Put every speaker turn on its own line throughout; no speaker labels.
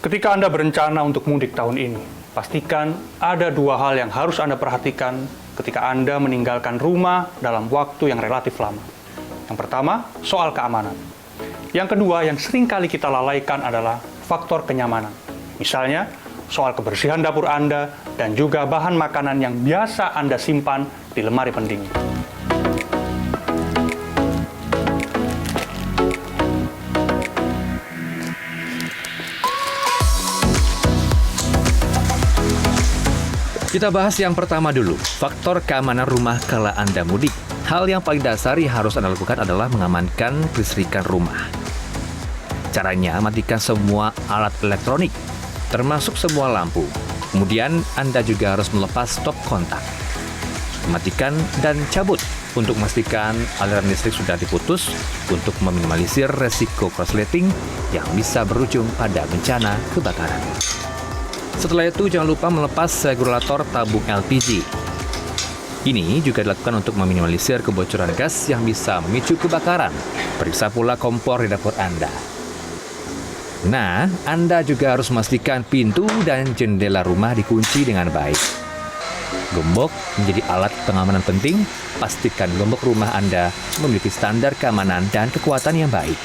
Ketika Anda berencana untuk mudik tahun ini, pastikan ada dua hal yang harus Anda perhatikan ketika Anda meninggalkan rumah dalam waktu yang relatif lama. Yang pertama, soal keamanan. Yang kedua, yang sering kali kita lalaikan adalah faktor kenyamanan. Misalnya, soal kebersihan dapur Anda dan juga bahan makanan yang biasa Anda simpan di lemari pendingin.
Kita bahas yang pertama dulu, faktor keamanan rumah kala Anda mudik. Hal yang paling dasar yang harus Anda lakukan adalah mengamankan kelistrikan rumah. Caranya, matikan semua alat elektronik, termasuk semua lampu. Kemudian, Anda juga harus melepas stop kontak. Matikan dan cabut untuk memastikan aliran listrik sudah diputus untuk meminimalisir resiko korsleting yang bisa berujung pada bencana kebakaran. Setelah itu, jangan lupa melepas regulator tabung LPG. Ini juga dilakukan untuk meminimalisir kebocoran gas yang bisa memicu kebakaran. Periksa pula kompor di dapur Anda. Nah, Anda juga harus memastikan pintu dan jendela rumah dikunci dengan baik. Gembok menjadi alat pengamanan penting. Pastikan gembok rumah Anda memiliki standar keamanan dan kekuatan yang baik.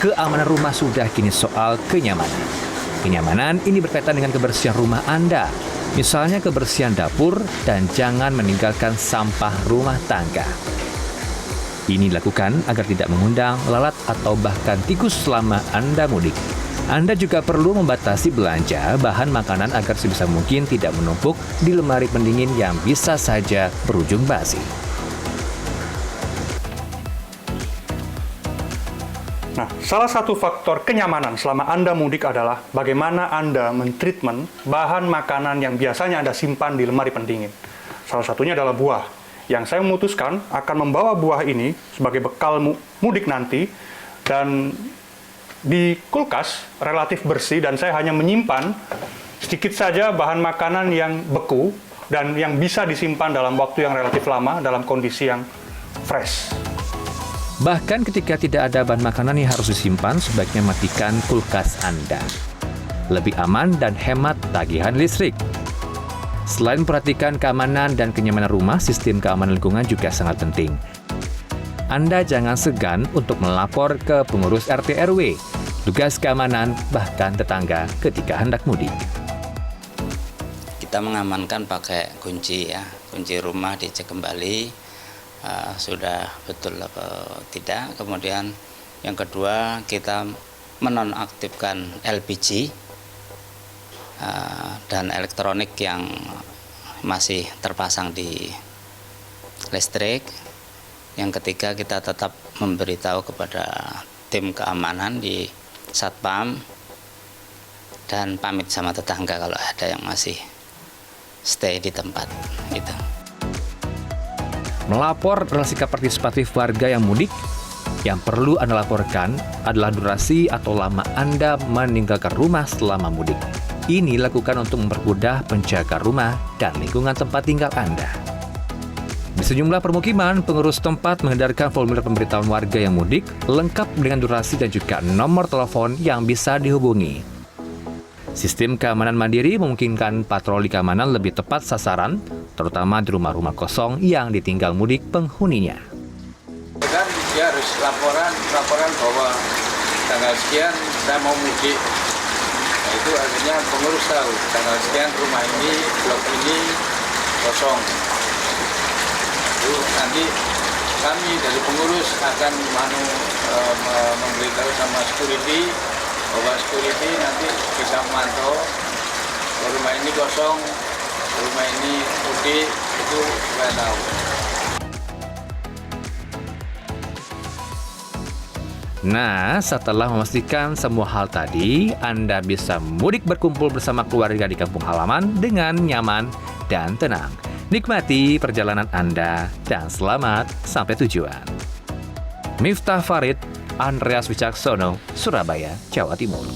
Keamanan rumah sudah, kini soal kenyamanan. Kenyamanan ini berkaitan dengan kebersihan rumah Anda, misalnya kebersihan dapur dan jangan meninggalkan sampah rumah tangga. Ini dilakukan agar tidak mengundang lalat atau bahkan tikus selama Anda mudik. Anda juga perlu membatasi belanja bahan makanan agar sebisa mungkin tidak menumpuk di lemari pendingin yang bisa saja berujung basi.
Nah, salah satu faktor kenyamanan selama Anda mudik adalah bagaimana Anda mentreatment bahan makanan yang biasanya Anda simpan di lemari pendingin. Salah satunya adalah buah, yang saya memutuskan akan membawa buah ini sebagai bekal mudik nanti, dan di kulkas relatif bersih dan saya hanya menyimpan sedikit saja bahan makanan yang beku dan yang bisa disimpan dalam waktu yang relatif lama dalam kondisi yang fresh.
Bahkan ketika tidak ada bahan makanan yang harus disimpan, sebaiknya matikan kulkas Anda. Lebih aman dan hemat tagihan listrik. Selain memperhatikan keamanan dan kenyamanan rumah, sistem keamanan lingkungan juga sangat penting. Anda jangan segan untuk melapor ke pengurus RT RW, tugas keamanan, bahkan tetangga ketika hendak mudik.
Kita mengamankan pakai kunci ya, kunci rumah dicek kembali. Sudah betul atau tidak. Kemudian yang kedua, kita menonaktifkan LPG dan elektronik yang masih terpasang di listrik. Yang ketiga, kita tetap memberitahu kepada tim keamanan di Satpam dan pamit sama tetangga kalau ada yang masih stay di tempat itu.
Melapor adalah sikap partisipatif warga yang mudik. Yang perlu Anda laporkan adalah durasi atau lama Anda meninggalkan rumah selama mudik. Ini lakukan untuk mempermudah penjaga rumah dan lingkungan tempat tinggal Anda. Di sejumlah permukiman, pengurus tempat mengedarkan formulir pemberitahuan warga yang mudik, lengkap dengan durasi dan juga nomor telepon yang bisa dihubungi. Sistem keamanan mandiri memungkinkan patroli keamanan lebih tepat sasaran, terutama di rumah-rumah kosong yang ditinggal mudik penghuninya.
Kan dia harus laporan bahwa tanggal sekian saya mau mudik. Nah, itu artinya pengurus tahu tanggal sekian rumah ini, blok ini kosong. Itu nanti kami dari pengurus akan memberitahu sama security bahwa security nanti bisa memantau rumah ini kosong, rumah ini mudik, itu supaya tahu.
Nah, setelah memastikan semua hal tadi, Anda bisa mudik berkumpul bersama keluarga di kampung halaman dengan nyaman dan tenang. Nikmati perjalanan Anda dan selamat sampai tujuan. Miftah Farid, Andreas Wicaksono, Surabaya, Jawa Timur.